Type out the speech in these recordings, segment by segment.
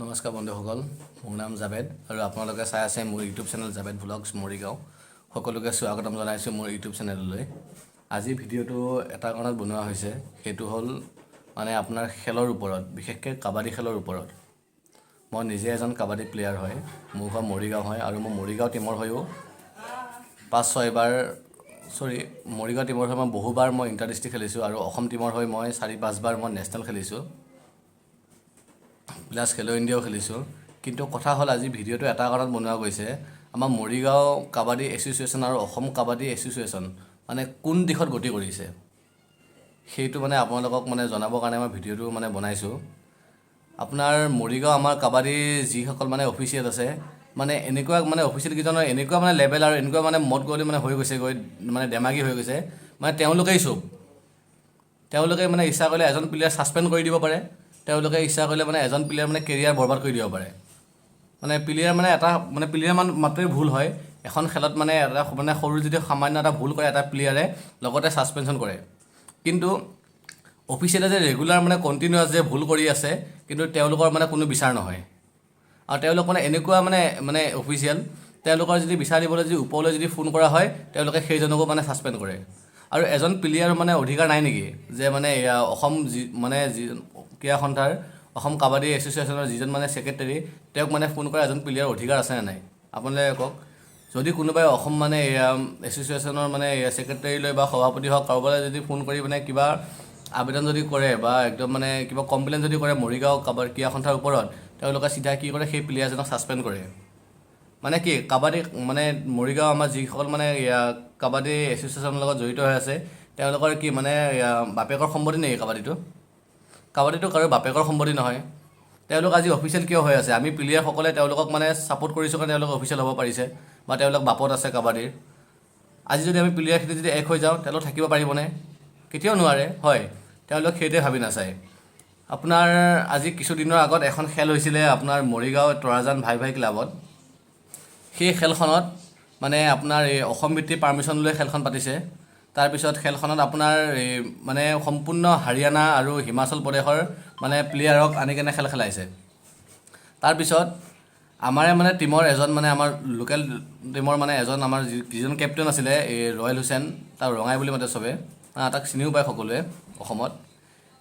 নমস্কাৰ বন্ধুসকল, মোৰ নাম জাভেদ আৰু আপোনালোকে চাই আছে মোৰ YouTube channel Javed vlogs Morigaon. সকলোকে স্বাগতম জনাইছোঁ মোৰ ইউটিউব চেনেললৈ। আজি ভিডিঅ'টো এটা কাৰণত বনোৱা হৈছে, সেইটো হ'ল মানে আপোনাৰ খেলৰ ওপৰত, বিশেষকৈ কাবাডী খেলৰ ওপৰত। মই নিজে এজন কাবাডী প্লেয়াৰ হয়, মোৰ ঘৰ মৰিগাঁও হয় আৰু মই মৰিগাঁও টীমৰ হৈও মৰিগাঁও টীমৰ হৈ মই বহুবাৰ মই ইণ্টাৰ ডিষ্ট্ৰিক্ট খেলিছোঁ আৰু অসম টীমৰ হৈ মই 4-5 বাৰ মই নেশ্যনেল খেলিছোঁ, প্লাছ খেলো ইণ্ডিয়াও খেলিছোঁ। কিন্তু কথা হ'ল আজি ভিডিঅ'টো এটা কাৰণত বনোৱা গৈছে, আমাৰ মৰিগাঁও কাবাডী এছ'চিয়েশ্যন আৰু অসম কাবাডী এছ'চিয়েশ্যন মানে কোন দিশত গতি কৰিছে সেইটো মানে আপোনালোকক মানে জনাবৰ কাৰণে মই ভিডিঅ'টো মানে বনাইছোঁ। আপোনাৰ মৰিগাঁও আমাৰ কাবাডী যিসকল মানে অফিচিয়েল আছে, মানে এনেকুৱা মানে অফিচিয়েল কেইজনৰ এনেকুৱা মানে লেভেল আৰু এনেকুৱা মানে মদ গ'লে মানে হৈ গৈছেগৈ, মানে ডেমাগী হৈ গৈছে, মানে তেওঁলোকেই চব। তেওঁলোকে মানে ইচ্ছা কৰিলে এজন প্লেয়াৰ ছাছপেণ্ড কৰি দিব পাৰে, তেওঁলোকে ইচ্ছা কৰিলে মানে এজন প্লেয়াৰ মানে কেৰিয়াৰ বৰবাদ কৰি দিব পাৰে। মানে প্লেয়াৰ মানে এটা মানে প্লেয়াৰ মাত্ৰই ভুল হয়, এখন খেলত মানে এটা মানে সৰু যদি সামান্য এটা ভুল কৰে এটা প্লেয়াৰে লগতে ছাছপেনশ্যন কৰে। কিন্তু অফিচিয়েলে যে ৰেগুলাৰ মানে কণ্টিনিউৱাছ যে ভুল কৰি আছে, কিন্তু তেওঁলোকৰ মানে কোনো বিচাৰ নহয়। আৰু তেওঁলোক মানে এনেকুৱা মানে অফিচিয়েল, তেওঁলোকৰ যদি বিচাৰ দিবলৈ যদি ওপৰলৈ যদি ফোন কৰা হয়, তেওঁলোকে সেইজনকো মানে ছাছপেণ্ড কৰে। আৰু এজন প্লেয়াৰৰ মানে অধিকাৰ নাই নেকি যে মানে অসম ক্ৰীড়া সন্থাৰ অসম কাবাডী এছ'চিয়েশ্যনৰ যিজন মানে ছেক্ৰেটেৰী, তেওঁক মানে ফোন কৰা এজন প্লেয়াৰৰ অধিকাৰ আছেনে নাই? আপোনালোকে কওক। যদি কোনোবাই অসম মানে এছ'চিয়েশ্যনৰ মানে ছেক্ৰেটেৰীলৈ বা সভাপতি হওক কাৰোবালৈ যদি ফোন কৰি মানে কিবা আবেদন যদি কৰে বা একদম মানে কিবা কমপ্লেইন যদি কৰে মৰিগাঁও কাবাডী ক্ৰীড়া সন্থাৰ ওপৰত, তেওঁলোকে চিধা কি কৰে, সেই প্লেয়াৰজনক ছাছপেণ্ড কৰে। মানে কি কাবাডী মানে মৰিগাঁও আমাৰ যিসকল মানে কাবাডী এছ'চিয়েশ্যনৰ লগত জড়িত হৈ আছে, তেওঁলোকৰ কি মানে বাপেকৰ সম্পত্তি নেকি কাবাডীটো? কাবাডীটো কাৰো বাপেকৰ সম্পত্তি নহয়। তেওঁলোক আজি অফিচিয়েল কিয় হৈ আছে? আমি প্লেয়াৰসকলে তেওঁলোকক মানে ছাপোৰ্ট কৰিছোঁ কাৰণে তেওঁলোক অফিচিয়েল হ'ব পাৰিছে, বা তেওঁলোক বাপত আছে কাবাডীৰ। আজি যদি আমি প্লেয়াৰখিনি যদি এক হৈ যাওঁ, তেওঁলোক থাকিব পাৰিবনে? কেতিয়াও নোৱাৰে, হয়। তেওঁলোক সেইটোৱে ভাবি নাচায়। আপোনাৰ আজি কিছুদিনৰ আগত এখন খেল হৈছিলে আপোনাৰ মৰিগাঁও তৰাজান ভাই ভাই ক্লাবত। সেই খেলখনত মানে আপোনাৰ এই অসম ভিত্তিক পাৰ্মিশ্যন লৈ খেলখন পাতিছে। তাৰপিছত খেলখনত আপোনাৰ মানে সম্পূৰ্ণ হাৰিয়ানা আৰু হিমাচল প্ৰদেশৰ মানে প্লেয়াৰক আনি কেনে খেল খেলাইছে। তাৰপিছত আমাৰে মানে টীমৰ এজন মানে আমাৰ লোকেল টীমৰ মানে এজন আমাৰ যিজন কেপ্টেইন আছিলে, এই ৰয়েল হুছেইন, তাক ৰঙাই বুলি মাতে চবে, তাক চিনিও পায় সকলোৱে অসমত।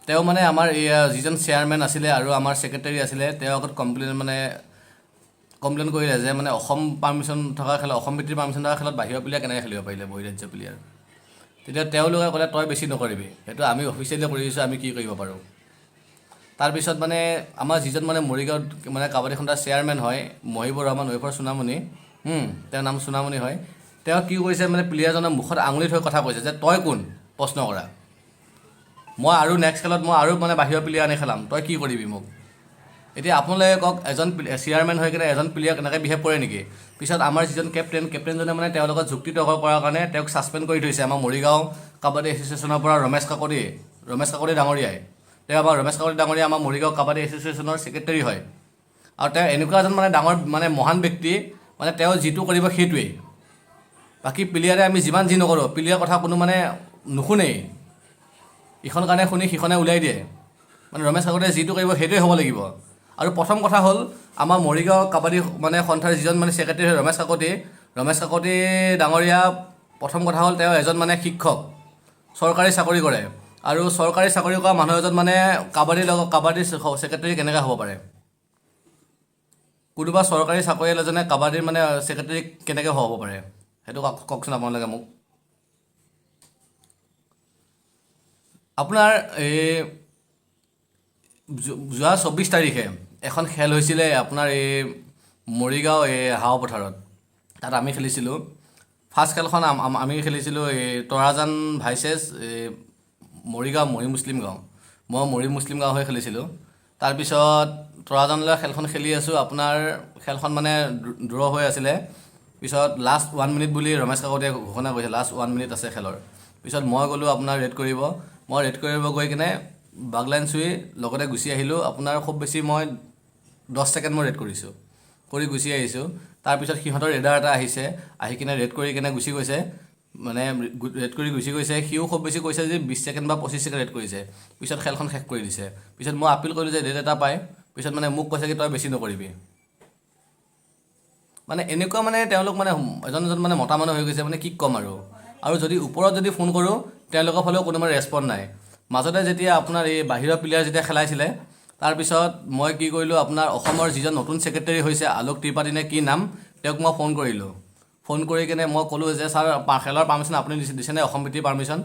তেওঁ মানে আমাৰ এই যিজন চেয়াৰমেন আছিলে আৰু আমাৰ ছেক্ৰেটেৰী আছিলে, তেওঁৰ আগত কমপ্লেইন কৰিলে যে মানে অসম পাৰ্মিশ্যন থকা খেলত, অসম ভিত্তিৰ পাৰ্মিশ্যন থকা খেলত বাহিৰৰ প্লেয়াৰ কেনেকৈ খেলিব পাৰিলে, বহিৰাজ্য প্লেয়াৰ। তেতিয়া তেওঁলোকে ক'লে তই বেছি নকৰিবি, সেইটো আমি অফিচিয়েলি কৰি দিছোঁ, আমি কি কৰিব পাৰোঁ। তাৰপিছত মানে আমাৰ যিজন মানে মৰিগাঁৱত মানে কাবাডী সন্থাৰ চেয়াৰমেন হয়, মহিবুৰ ৰহমান চুনামণি, তেওঁৰ নাম চুনামণি হয়। তেওঁ কি কৰিছে মানে প্লেয়াৰজনৰ মুখত আঙুলি থৈ কথা কৈছে যে তই কোন প্ৰশ্ন কৰা, মই আৰু নেক্সট খেলত মই আৰু মানে বাহিৰৰ প্লেয়াৰ আনি খেলাম, তই কি কৰিবি মোক? এতিয়া আপোনালোকে কওক, এজন চেয়াৰমেন হৈ কিনে এজন প্লেয়াৰ কেনেকৈ বিহেভ কৰে নেকি? পিছত আমাৰ যিজন কেপ্টেইনজনে মানে তেওঁৰ লগত যুক্তি তৰ্ক কৰাৰ কাৰণে তেওঁক ছাছপেণ্ড কৰি থৈছে আমাৰ মৰিগাঁও কাবাডী এছ'চিয়েশ্যনৰ পৰা ৰমেশ কাকতি ডাঙৰীয়াই। তেওঁ আমাৰ ৰমেশ কাকতি ডাঙৰীয়া আমাৰ মৰিগাঁও কাবাডী এছ'চিয়েশ্যনৰ ছেক্ৰেটেৰী হয়। আৰু তেওঁ এনেকুৱা এজন মানে ডাঙৰ মানে মহান ব্যক্তি, মানে তেওঁ যিটো কৰিব সেইটোৱেই। বাকী প্লেয়াৰে আমি যিমান যি নকৰোঁ, প্লেয়াৰ কথা কোনো মানে নুশুনেই, ইখন কাৰণে শুনি সিখনে উলিয়াই দিয়ে। মানে ৰমেশ কাকতিয়ে যিটো কৰিব সেইটোৱে হ'ব লাগিব। আৰু প্ৰথম কথা হ'ল আমাৰ মৰিগাঁও কাবাডী মানে সন্থাৰ যিজন মানে ছেক্ৰেটেৰী হয় ৰমেশ কাকতি ডাঙৰীয়া, প্ৰথম কথা হ'ল তেওঁ এজন মানে শিক্ষক, চৰকাৰী চাকৰি কৰে। আৰু চৰকাৰী চাকৰি কৰা মানুহ এজন মানে কাবাডীৰ ছেক্ৰেটেৰী কেনেকৈ হ'ব পাৰে? কোনোবা চৰকাৰী চাকৰিয়াল এজনে কাবাডীৰ মানে ছেক্ৰেটেৰী কেনেকৈ হ'ব পাৰে? সেইটো কওকচোন আপোনালোকে মোক। আপোনাৰ এই যোৱা 24 তাৰিখে এখন খেল হৈছিলে আপোনাৰ এই মৰিগাঁও এই হাৱা পথাৰত, তাত আমি খেলিছিলোঁ। ফাৰ্ষ্ট খেলখন আমি খেলিছিলোঁ এই তৰাজান ভাইচেছ মৰিগাঁও মৰি মুছলিম গাঁও। মই মৰি মুছলিম গাঁও হৈ খেলিছিলোঁ। তাৰপিছত তৰাজানলৈ খেলখন খেলি আছোঁ, আপোনাৰ খেলখন মানে ড্ৰ হৈ আছিলে। পিছত লাষ্ট 1 মিনিট বুলি ৰমেশ কাকতিয়ে ঘোষণা কৰিছে, লাষ্ট 1 মিনিট আছে খেলৰ। পিছত মই গ'লোঁ আপোনাৰ ৰেড কৰিব গৈ কিনে বাগলাইন চুই লগতে গুচি আহিলোঁ। আপোনাৰ খুব বেছি মই 10 ছেকেণ্ড মই ৰেড কৰি গুচি আহিছোঁ। তাৰপিছত সিহঁতৰ ৰেডাৰ এটা আহি কিনে ৰেড কৰি কিনে গুচি গৈছে, মানে ৰেড কৰি গুচি গৈছে। সিও খুব বেছি কৈছে যে 20 ছেকেণ্ড বা 25 ছেকেণ্ড ৰেড কৰিছে। পিছত খেলখন শেষ কৰি দিছে। পিছত মই আপিল কৰিলোঁ যে ৰেড এটা পায়, পিছত মানে মোক কৈছে কি তই বেছি নকৰিবি। মানে এনেকুৱা মানে তেওঁলোক মানে এজন এজন মানে মতা মানুহ হৈ গৈছে, মানে কি ক'ম আৰু যদি ওপৰত যদি ফোন কৰোঁ তেওঁলোকৰ ফালেও কোনো মানে ৰেছপণ্ড নাই। মাজতে যেতিয়া আপোনাৰ এই বাহিৰৰ প্লেয়াৰ যেতিয়া খেলাইছিলে, তাৰপিছত মই কি কৰিলোঁ, আপোনাৰ অসমৰ যিজন নতুন ছেক্ৰেটাৰী হৈছে আলোক ত্ৰিপাঠী নে কি নাম, তেওঁক মই ফোন কৰিলোঁ। ফোন কৰি কিনে মই ক'লোঁ যে ছাৰ খেলৰ পাৰ্মিশ্যন আপুনি দিছেনে, অসম ভিত্তিৰ পাৰ্মিশ্যন?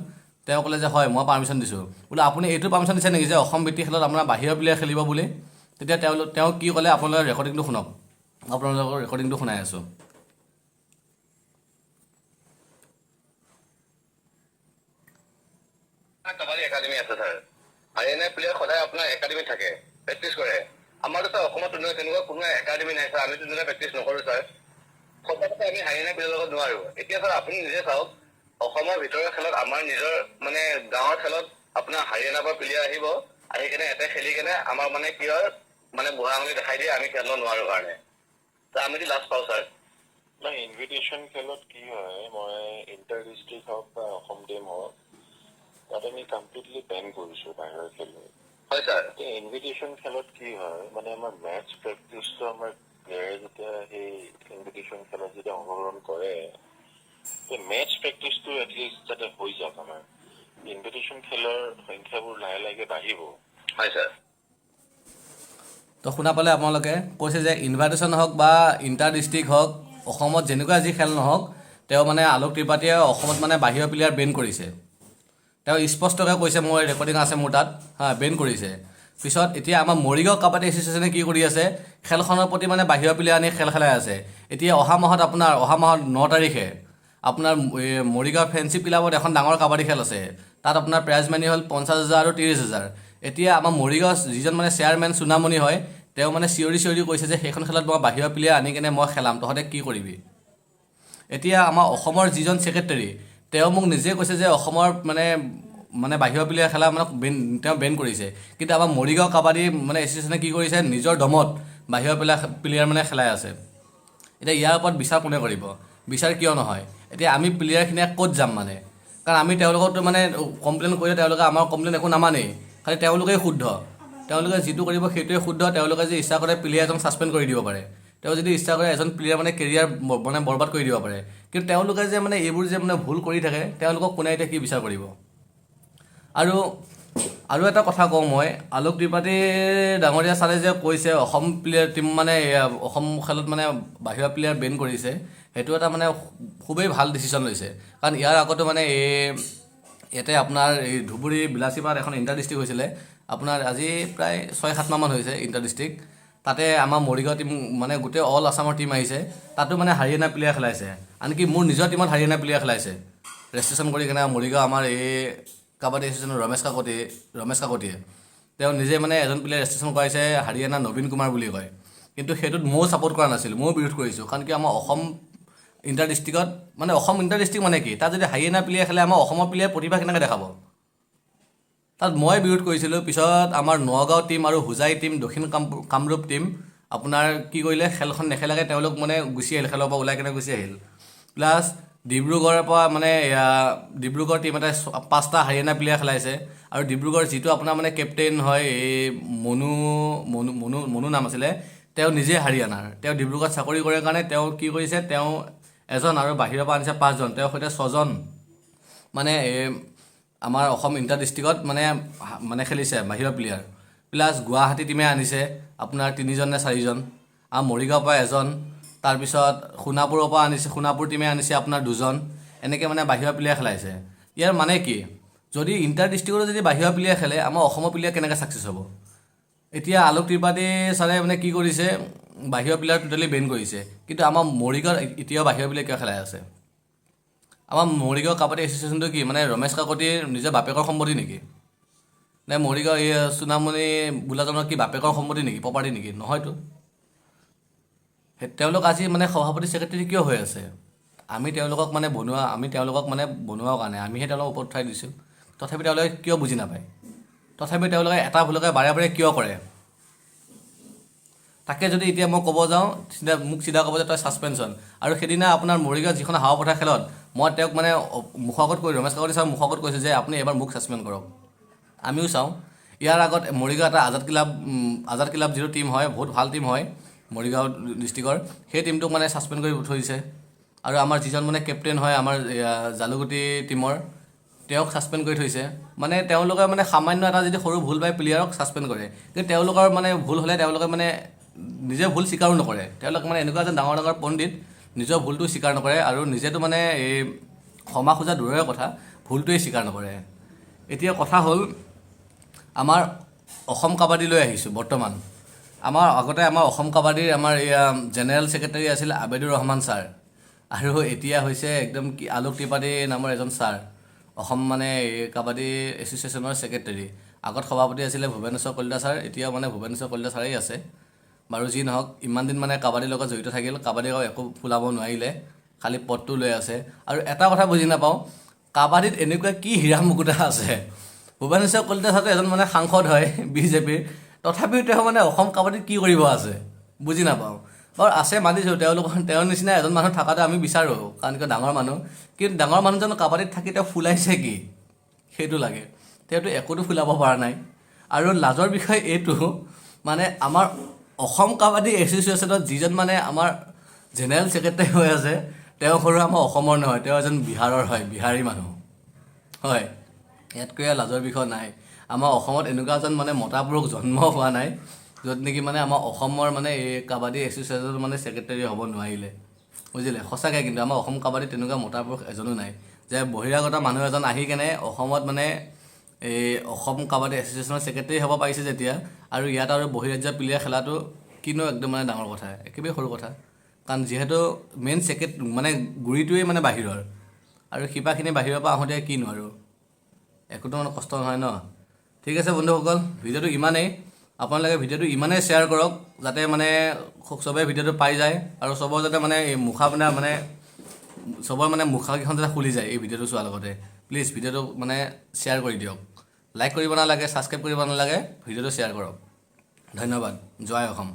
তেওঁ ক'লে যে হয় মই পাৰ্মিশ্যন দিছোঁ। বোলে আপুনি এইটো পাৰ্মিশ্যন দিছে নেকি যে অসম ভিত্তিৰ খেলত আপোনাৰ বাহিৰৰ প্লেয়াৰ খেলিব বুলি? তেতিয়া তেওঁ কি ক'লে আপোনালোকৰ ৰেকৰ্ডিংটো শুনক, আপোনালোকৰ ৰেকৰ্ডিংটো শুনাই আছোঁ। কাবাডী একাডেমি আছে ছাৰ, হাৰিয়ানা প্লেয়াৰ সদায় আপোনাৰ একাডেমি থাকে, প্ৰেক্টিচ কৰে। আমাৰতো ছাৰ অসমত তেনেকুৱা কোনো একাডেমি নাই ছাৰ, আমিতো তেনেকুৱা প্ৰেক্টিচ নকৰোঁ ছাৰ। সঁচাকৈ আমি হাৰিয়ানা প্লেয়াৰৰ লগত নোৱাৰোঁ। এতিয়া ছাৰ আপুনি নিজে চাওক, অসমৰ ভিতৰৰ খেলত আমাৰ নিজৰ মানে গাঁৱৰ খেলত আপোনাৰ হাৰিয়ানাৰ পৰা প্লেয়াৰ আহিব, আহি কেনে ইয়াতে খেলি কেনে আমাৰ মানে কি হয় মানে বুঢ়া আঙুলি দেখাই দিয়ে আমি খেলিব নোৱাৰোঁ কাৰণে। আমিতো লাজ পাওঁ ছাৰ। নাই, ইনভিটেশ্যন খেলত কি হয়, মই ইণ্টাৰ ডিষ্ট্ৰিক্ট হওক বা অসম টিম হওক, তাত আমি কমপ্লিটলি বেন কৰিছোঁ বাহিৰৰ খেলুৱৈ। হয় ছাৰ। এতিয়া ইনভিটেশ্যন খেলত কি হয়, মানে আমাৰ মেটচ প্ৰেক্টিচটো আমাৰ প্লেয়াৰে যেতিয়া সেই ইনভিটেশ্যন খেলত যেতিয়া অংশগ্ৰহণ কৰে, সেই মেটচ প্ৰেক্টিচটো এটলিষ্ট যাতে হৈ যাওক আমাৰ। ইনভিটেশ্যন খেলৰ সংখ্যাবোৰ লাহে লাহে বাঢ়িব। হয় ছাৰ। তো শুনা পালে আপোনালোকে, কৈছে যে ইনভাইটেশ্যন হওক বা ইণ্টাৰ ডিষ্ট্ৰিক্ট হওক, অসমত যেনেকুৱা যি খেল নহওক, তেওঁ মানে আলোক ত্ৰিপাঠীয়ে অসমত মানে বাহিৰৰ প্লেয়াৰ বেন কৰিছে। তেওঁ স্পষ্টকৈ কৈছে, মোৰ ৰেকৰ্ডিং আছে মোৰ তাত, বেন কৰিছে। পিছত এতিয়া আমাৰ মৰিগাঁও কাবাডী এছ'চিয়েশ্যনে কি কৰি আছে, খেলখনৰ প্ৰতি মানে বাহিৰৰ প্লেয়াৰ আনি খেল খেলাই আছে। এতিয়া অহা মাহত 9 তাৰিখে আপোনাৰ মৰিগাঁও ফ্ৰেণ্ডশ্বিপ ক্লাবত এখন ডাঙৰ কাবাডী খেল আছে। তাত আপোনাৰ প্ৰাইজ মানি হ'ল 50,000 আৰু 30,000। এতিয়া আমাৰ মৰিগাঁও যিজন মানে চেয়াৰমেন চুনামণি হয়, তেওঁ মানে চিঞৰি কৈছে যে সেইখন খেলত মই বাহিৰৰ প্লেয়াৰ আনি কেনে মই খেলাম, তহঁতে কি কৰিবি? এতিয়া আমাৰ অসমৰ যিজন ছেক্ৰেটাৰী, তেওঁ মোক নিজে কৈছে যে অসমৰ মানে বাহিৰৰ প্লেয়াৰ খেলা মানে তেওঁ বেন কৰিছে। কিন্তু আমাৰ মৰিগাঁও কাবাডী মানে এছ'চিয়েশ্যনে কি কৰিছে, নিজৰ দমত বাহিৰৰ প্লেয়াৰ মানে খেলাই আছে। এতিয়া ইয়াৰ ওপৰত বিচাৰ কোনে কৰিব? বিচাৰ কিয় নহয়? এতিয়া আমি প্লেয়াৰখিনিয়ে ক'ত যাম মানে? কাৰণ আমি তেওঁলোকতো মানে কমপ্লেইন কৰিলে তেওঁলোকে আমাৰ কমপ্লেইন একো নামানেই, খালি তেওঁলোকেই শুদ্ধ। তেওঁলোকে যিটো কৰিব সেইটোৱে শুদ্ধ। তেওঁলোকে যে ইচ্ছা কৰে প্লেয়াৰ এজন ছাছপেণ্ড কৰি দিব পাৰে, তেওঁ যদি ইচ্ছা কৰে এজন প্লেয়াৰ মানে কেৰিয়াৰ মানে বৰবাদ কৰি দিব পাৰে। কিন্তু তেওঁলোকে যে মানে এইবোৰ যে মানে ভুল কৰি থাকে, তেওঁলোকক কোনে এতিয়া কি বিচাৰ কৰিব? আৰু এটা কথা কওঁ মই, আলোক ত্ৰিপাঠী ডাঙৰীয়া ছাৰে যে কৈছে অসম প্লেয়াৰ টীম মানে অসম খেলত মানে বাহিৰৰ প্লেয়াৰ বেন কৰিছে, সেইটো এটা মানে খুবেই ভাল ডিচিশ্যন লৈছে। কাৰণ ইয়াৰ আগতো মানে ইয়াতে আপোনাৰ এই ধুবুৰী বিলাচীপাৰাত এখন ইণ্টাৰ ডিষ্ট্ৰিক্ট হৈছিলে, আপোনাৰ আজি প্ৰায় 6-7 মাহমান হৈছে ইণ্টাৰ ডিষ্ট্ৰিক্ট। তাতে আমাৰ মৰিগাঁও টীম মানে গোটেই অল আছামৰ টীম আহিছে, তাতো মানে হাৰিয়ানা প্লেয়াৰ খেলাইছে। আনকি মোৰ নিজৰ টীমত হাৰিয়ানা প্লেয়াৰ খেলাইছে ৰেজিষ্ট্ৰেশ্যন কৰি কিনে। মৰিগাঁও আমাৰ এই কাবাডী এছ'চিয়েশ্যনৰ ৰমেশ কাকতিয়ে তেওঁ নিজে মানে এজন প্লেয়াৰ ৰেজিষ্ট্ৰেশ্যন কৰাইছে, হাৰিয়ানা নবীন কুমাৰ বুলি কয়। কিন্তু সেইটোত ময়ো ছাপোৰ্ট কৰা নাছিলোঁ, ময়ো বিৰোধ কৰিছোঁ। কাৰণ কি আমাৰ অসম ইণ্টাৰ ডিষ্ট্ৰিক্টত মানে অসম ইণ্টাৰ ডিষ্ট্ৰিক্ট মানে কি, তাত যদি হাৰিয়ানা প্লেয়াৰ খেলে আমাৰ অসমৰ প্লেয়াৰ প্ৰতিভা কেনেকৈ দেখাব? তাত মই বিৰোধ কৰিছিলোঁ। পিছত আমাৰ নগাঁও টীম আৰু হোজাই টীম, দক্ষিণ কামৰূপ টীম আপোনাৰ কি কৰিলে, খেলখন নেখেলাকৈ তেওঁলোক মানে গুচি আহিল, খেলৰ পৰা ওলাই কেনে গুচি আহিল। প্লাছ ডিব্ৰুগড়ৰ পৰা মানে ডিব্ৰুগড় টীম এটাই 5টা হাৰিয়ানা প্লেয়াৰ খেলাইছে। আৰু ডিব্ৰুগড় যিটো আপোনাৰ মানে কেপ্টেইন হয়, এই মনু নাম আছিলে, তেওঁ নিজে হাৰিয়ানাৰ। তেওঁ ডিব্ৰুগড়ত চাকৰি কৰে কাৰণে তেওঁ কি কৰিছে, তেওঁ এজন আৰু বাহিৰৰ পৰা আনিছে 5জন, তেওঁৰ সৈতে 6জন মানে আমাৰ অসম ইণ্টাৰ ডিষ্ট্ৰিক্টত মানে খেলিছে বাহিৰৰ প্লেয়াৰ। প্লাছ গুৱাহাটী টীমে আনিছে আপোনাৰ 3জন নে 4জন, আৰু মৰিগাঁৱৰ পৰা এজন, তাৰপিছত সোণাপুৰৰ পৰা আনিছে, সোণাপুৰ টীমে আনিছে আপোনাৰ 2জন। এনেকৈ মানে বাহিৰৰ প্লেয়াৰ খেলাইছে। ইয়াৰ মানে কি, যদি ইণ্টাৰ ডিষ্ট্ৰিক্টতো যদি বাহিৰৰ প্লেয়াৰ খেলে, আমাৰ অসমৰ প্লেয়াৰ কেনেকৈ ছাকচেছ হ'ব? এতিয়া আলোক ত্ৰিপাঠী ছাৰে মানে কি কৰিছে, বাহিৰৰ প্লেয়াৰ টোটেলি বেন কৰিছে। কিন্তু আমাৰ মৰিগাঁৱত এতিয়াও বাহিৰৰ প্লেয়াৰ কিয় খেলাই আছে? আমাৰ মৰিগাঁও কাবাডী এছ'চিয়েশ্যনটো কি মানে ৰমেশ কাকতিৰ নিজৰ বাপেকৰ সম্পত্তি নেকি? নে মৰিগাঁও এই চুনামণি বোলাজনৰ কি বাপেকৰ সম্পত্তি নেকি, প্ৰপাৰ্টি নেকি? নহয়তো। তেওঁলোক আজি মানে সভাপতি ছেক্ৰেটাৰী কিয় হৈ আছে? আমি তেওঁলোকক মানে বনোৱাৰ কাৰণে আমিহে তেওঁলোকক ওপৰত উঠাই দিছোঁ। তথাপি তেওঁলোকে কিয় বুজি নাপায়? তথাপি তেওঁলোকে এটা ভুলকে বাৰে বাৰে কিয় কৰে? তাকে যদি এতিয়া মই ক'ব যাওঁ, মোক চিধা ক'ব যে তই ছাছপেনশ্যন। আৰু সেইদিনা আপোনাৰ মৰিগাঁও যিখন হাৱাপথাৰ খেলত মই তেওঁক মানে মুখৰ আগত কৈ, ৰমেশ কাকতি ছাৰ মুখৰ আগত কৈছোঁ যে আপুনি এবাৰ মোক ছাছপেণ্ড কৰক। আমিও চাওঁ ইয়াৰ আগত মৰিগাঁও এটা আজাদ ক্লাব যিটো টীম হয়, বহুত ভাল টীম হয় মৰিগাঁও ডিষ্ট্ৰিক্টৰ, সেই টীমটোক মানে ছাছপেণ্ড কৰি থৈছে। আৰু আমাৰ যিজন মানে কেপ্টেইন হয় আমাৰ জালুকুটি টীমৰ, তেওঁক ছাছপেণ্ড কৰি থৈছে। মানে তেওঁলোকে মানে সামান্য এটা যদি সৰু ভুল পায় প্লেয়াৰক ছাছপেণ্ড কৰে, কিন্তু তেওঁলোকৰ মানে ভুল হ'লে তেওঁলোকে মানে নিজে ভুল স্বীকাৰো নকৰে। তেওঁলোকে মানে এনেকুৱা এজন ডাঙৰ ডাঙৰ পণ্ডিত, নিজৰ ভুলটো স্বীকাৰ নকৰে আৰু নিজেতো মানে এই ক্ষমা খোজা দূৰৰে কথা, ভুলটোৱেই স্বীকাৰ নকৰে। এতিয়া কথা হ'ল, আমাৰ অসম কাবাডী লৈ আহিছোঁ বৰ্তমান। আগতে আমাৰ অসম কাবাডীৰ আমাৰ এয়া জেনেৰেল ছেক্ৰেটাৰী আছিল আবেদুৰ ৰহমান ছাৰ, আৰু এতিয়া হৈছে একদম আলোক ত্ৰিপাঠী নামৰ এজন ছাৰ, অসম মানে এই কাবাডী এছ'চিয়েশ্যনৰ ছেক্ৰেটাৰী। আগত সভাপতি আছিলে ভূৱনেশ্বৰ কলিতা ছাৰ, এতিয়াও মানে ভূৱনেশ্বৰ কলিতা ছাৰেই আছে। বাৰু যি নহওক, ইমান দিন মানে কাবাডীৰ লগত জড়িত থাকিল, কাবাডী একো ফুলাব নোৱাৰিলে, খালি পদটো লৈ আছে। আৰু এটা কথা বুজি নাপাওঁ, কাবাডীত এনেকুৱা কি হীৰা মুকুতা আছে? ভূৱনেশ্বৰ কলিতা ছাৰটো এজন মানে সাংসদ হয় বিজেপিৰ, তথাপিও তেওঁ মানে অসম কাবাডীত কি কৰিব আছে বুজি নাপাওঁ। বাৰু আছে মানিছোঁ, তেওঁৰ নিচিনা এজন মানুহ থকাটো আমি বিচাৰোঁ, কাৰণ কিয় ডাঙৰ মানুহ, কিন্তু ডাঙৰ মানুহজন কাবাডীত থাকি তেওঁ ফুলাইছে কি সেইটো লাগে। তেওঁতো একোতো ফুলাব পৰা নাই। আৰু লাজৰ বিষয় এইটো, মানে আমাৰ অসম কাবাডী এছ'চিয়েশ্যনত যিজন মানে আমাৰ জেনেৰেল ছেক্ৰেটাৰী হৈ আছে, তেওঁ সৰু আমাৰ অসমৰ নহয়, তেওঁ এজন বিহাৰৰ হয়, বিহাৰী মানুহ হয়। ইয়াতকৈ লাজৰ বিষয় নাই। আমাৰ অসমত এনেকুৱা এজন মানে মতা পুৰুষ জন্ম হোৱা নাই, য'ত নেকি মানে আমাৰ অসমৰ মানে এই কাবাডী এছ'চিয়েশ্যনৰ মানে ছেক্ৰেটাৰী হ'ব নোৱাৰিলে, বুজিলে? সঁচাকৈ কিন্তু আমাৰ অসম কাবাডীত তেনেকুৱা মতা পুৰুষ এজনো নাই, যে বহিৰাগত মানুহ এজন আহি কেনে অসমত মানে এই অসম কাবাডী এছ'চিয়েশ্যনৰ ছেক্ৰেটাৰী হ'ব পাৰিছে যেতিয়া, আৰু ইয়াত আৰু বহিৰাজ্যৰ প্লেয়াৰ খেলাটো কিনো একদম মানে ডাঙৰ কথা, একেবাৰে সৰু কথা। কাৰণ যিহেতু মেইন মানে গুৰিটোৱেই মানে বাহিৰৰ, আৰু শিপাখিনি বাহিৰৰ পৰা আহোঁতে কিনো আৰু একোতো মানে কষ্ট নহয় ন। ঠিক আছে বন্ধুসকল, ভিডিঅ'টো ইমানেই। আপোনালোকে ভিডিঅ'টো ইমানেই শ্বেয়াৰ কৰক যাতে মানে চবেই ভিডিঅ'টো পাই যায়, আৰু চবৰ যাতে মানে এই চবৰ মানে মুখাকেইখন যাতে খুলি যায় এই ভিডিঅ'টো চোৱাৰ লগতে। প্লিজ ভিডিঅ'টো মানে শ্বেয়াৰ কৰি দিয়ক, লাইক কৰিব নালাগে, ছাবস্ক্ৰাইব কৰিব নালাগে, ভিডিঅ'টো শ্বেয়াৰ কৰক। ধন্যবাদ। জয় অসম।